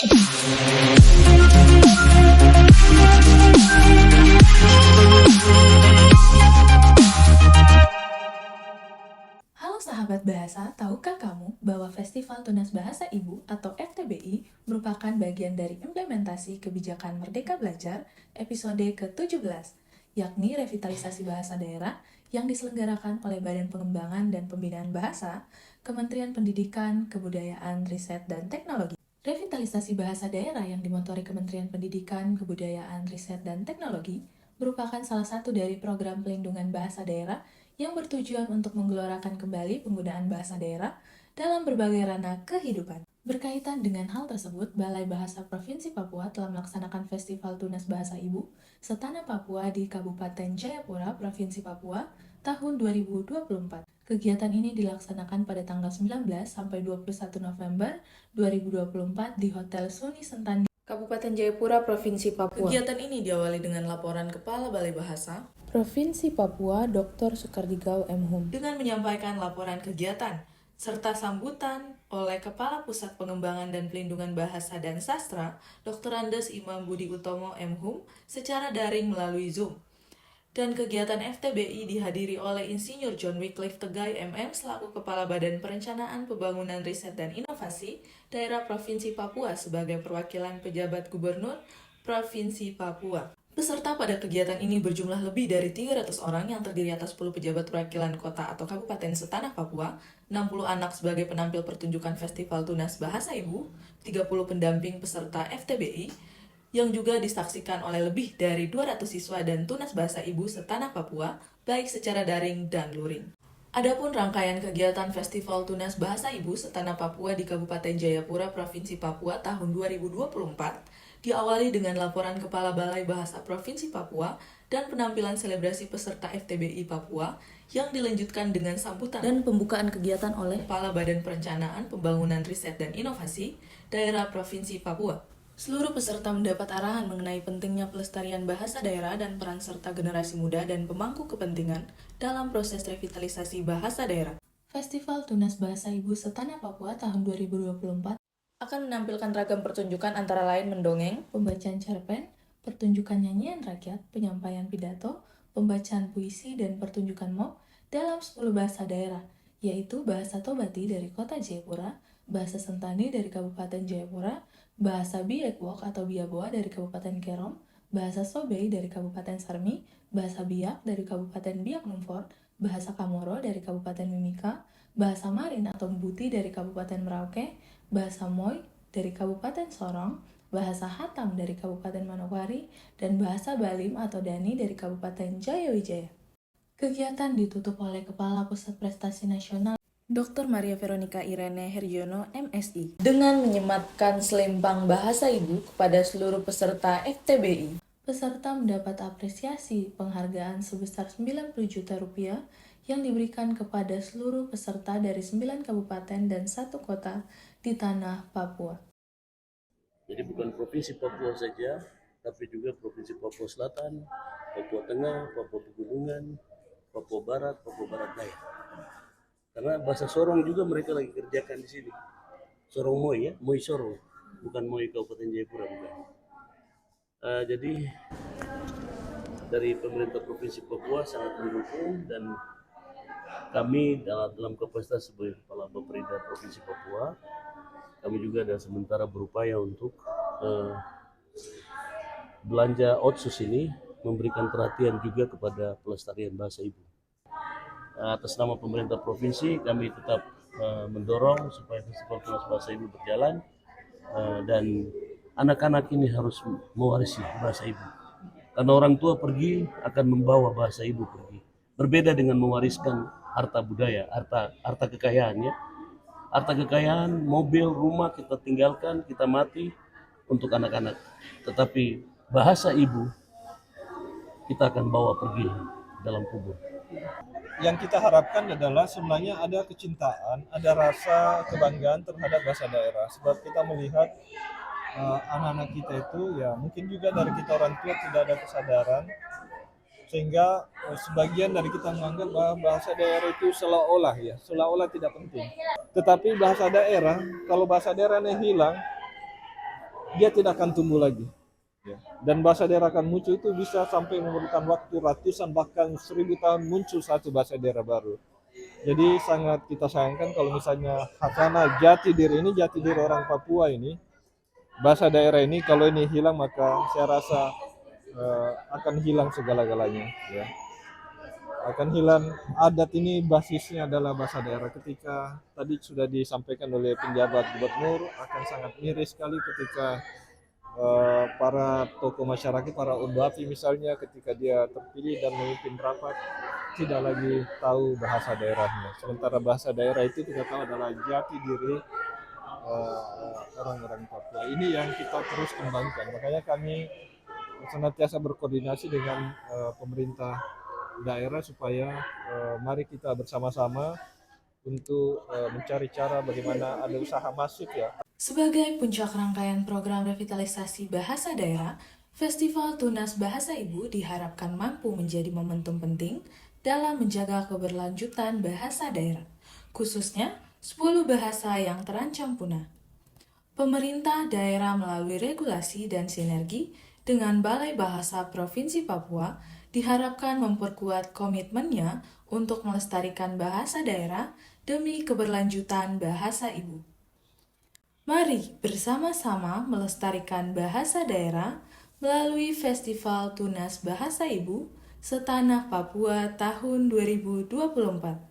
Halo sahabat bahasa, tahukah kamu bahwa Festival Tunas Bahasa Ibu atau FTBI merupakan bagian dari implementasi kebijakan Merdeka Belajar episode ke-17, yakni revitalisasi bahasa daerah yang diselenggarakan oleh Badan Pengembangan dan Pembinaan Bahasa, Kementerian Pendidikan, Kebudayaan, Riset, dan Teknologi. Revitalisasi bahasa daerah yang dimotori Kementerian Pendidikan, Kebudayaan, Riset, dan Teknologi merupakan salah satu dari program pelindungan bahasa daerah yang bertujuan untuk menggelorakan kembali penggunaan bahasa daerah dalam berbagai ranah kehidupan. Berkaitan dengan hal tersebut, Balai Bahasa Provinsi Papua telah melaksanakan Festival Tunas Bahasa Ibu Setanah Papua di Kabupaten Jayapura, Provinsi Papua, tahun 2024. Kegiatan ini dilaksanakan pada tanggal 19 sampai 21 November 2024 di Hotel Suni Sentan, Kabupaten Jayapura, Provinsi Papua. Kegiatan ini diawali dengan laporan Kepala Balai Bahasa Provinsi Papua, Dr. Sukardigau M. Hum, dengan menyampaikan laporan kegiatan, serta sambutan oleh Kepala Pusat Pengembangan dan Pelindungan Bahasa dan Sastra, Dr. Andes Imam Budi Utomo M. Hum, secara daring melalui Zoom. Dan kegiatan FTBI dihadiri oleh Insinyur John Wycliffe Tegai MM selaku Kepala Badan Perencanaan Pembangunan Riset dan Inovasi Daerah Provinsi Papua sebagai perwakilan pejabat gubernur Provinsi Papua. Peserta pada kegiatan ini berjumlah lebih dari 300 orang yang terdiri atas 10 pejabat perwakilan kota atau kabupaten setanah Papua, 60 anak sebagai penampil pertunjukan Festival Tunas Bahasa Ibu, 30 pendamping peserta FTBI, yang juga disaksikan oleh lebih dari 200 siswa dan tunas bahasa ibu setanah Papua, baik secara daring dan luring. Adapun rangkaian kegiatan Festival Tunas Bahasa Ibu Setanah Papua di Kabupaten Jayapura, Provinsi Papua tahun 2024, diawali dengan laporan Kepala Balai Bahasa Provinsi Papua dan penampilan selebrasi peserta FTBI Papua yang dilanjutkan dengan sambutan dan pembukaan kegiatan oleh Kepala Badan Perencanaan Pembangunan Riset dan Inovasi Daerah Provinsi Papua. Seluruh peserta mendapat arahan mengenai pentingnya pelestarian bahasa daerah dan peran serta generasi muda dan pemangku kepentingan dalam proses revitalisasi bahasa daerah. Festival Tunas Bahasa Ibu Setanah Papua tahun 2024 akan menampilkan ragam pertunjukan antara lain mendongeng, pembacaan cerpen, pertunjukan nyanyian rakyat, penyampaian pidato, pembacaan puisi, dan pertunjukan mock dalam 10 bahasa daerah, yaitu bahasa Tobati dari Kota Jayapura, bahasa Sentani dari Kabupaten Jayapura, bahasa Biakwok atau Biaboa dari Kabupaten Kerom, bahasa Sobei dari Kabupaten Sarmi, bahasa Biak dari Kabupaten Biak Numfor, bahasa Kamoro dari Kabupaten Mimika, bahasa Marin atau Mbuti dari Kabupaten Merauke, bahasa Moy dari Kabupaten Sorong, bahasa Hatam dari Kabupaten Manokwari, dan bahasa Balim atau Dani dari Kabupaten Jayawijaya. Kegiatan ditutup oleh Kepala Pusat Prestasi Nasional Dr. Maria Veronica Irene Herjono, MSI, dengan menyematkan selempang bahasa ibu kepada seluruh peserta FTBI. Peserta mendapat apresiasi penghargaan sebesar 90 juta rupiah yang diberikan kepada seluruh peserta dari 9 kabupaten dan 1 kota di tanah Papua. Jadi bukan Provinsi Papua saja, tapi juga Provinsi Papua Selatan, Papua Tengah, Papua Pegunungan, Papua Barat Daya. Karena bahasa Sorong juga mereka lagi kerjakan di sini. Sorong Moi ya, Moi Sorong, bukan Moi Kabupaten Jayapura bukan. Jadi dari pemerintah Provinsi Papua sangat mendukung dan kami dalam kapasitas sebagai Kepala Bapeda Provinsi Papua, kami juga ada sementara berupaya untuk belanja otsus ini memberikan perhatian juga kepada pelestarian bahasa ibu. Atas nama pemerintah provinsi kami tetap mendorong supaya Festival Tunas Bahasa Ibu berjalan dan anak-anak ini harus mewarisi bahasa ibu. Karena orang tua pergi akan membawa bahasa ibu pergi. Berbeda dengan mewariskan harta budaya, harta kekayaan ya. Harta kekayaan, mobil, rumah kita tinggalkan, kita mati untuk anak-anak. Tetapi bahasa ibu kita akan bawa pergi dalam kubur. Yang kita harapkan adalah sebenarnya ada kecintaan, ada rasa kebanggaan terhadap bahasa daerah. Sebab kita melihat anak-anak kita itu ya mungkin juga dari kita orang tua tidak ada kesadaran sehingga sebagian dari kita menganggap bahwa bahasa daerah itu seolah-olah tidak penting. Tetapi bahasa daerah, kalau bahasa daerahnya hilang, dia tidak akan tumbuh lagi. Ya. Dan bahasa daerah akan muncul itu bisa sampai memerlukan waktu ratusan bahkan 1000 tahun muncul satu bahasa daerah baru. Jadi sangat kita sayangkan kalau misalnya karena jati diri orang Papua ini, bahasa daerah ini kalau ini hilang maka saya rasa akan hilang segala-galanya. Ya. Akan hilang adat ini basisnya adalah bahasa daerah. Ketika tadi sudah disampaikan oleh penjabat gubernur akan sangat miris sekali ketika para tokoh masyarakat, para undapi misalnya ketika dia terpilih dan memimpin rapat tidak lagi tahu bahasa daerahnya. Sementara bahasa daerah itu kita tahu adalah jati diri orang-orang Papua. Ini yang kita terus kembangkan. Makanya kami senantiasa berkoordinasi dengan pemerintah daerah supaya mari kita bersama-sama untuk mencari cara bagaimana ada usaha masif ya. Sebagai puncak rangkaian program revitalisasi bahasa daerah, Festival Tunas Bahasa Ibu diharapkan mampu menjadi momentum penting dalam menjaga keberlanjutan bahasa daerah, khususnya 10 bahasa yang terancam punah. Pemerintah daerah melalui regulasi dan sinergi dengan Balai Bahasa Provinsi Papua diharapkan memperkuat komitmennya untuk melestarikan bahasa daerah demi keberlanjutan bahasa ibu. Mari bersama-sama melestarikan bahasa daerah melalui Festival Tunas Bahasa Ibu Setanah Papua tahun 2024.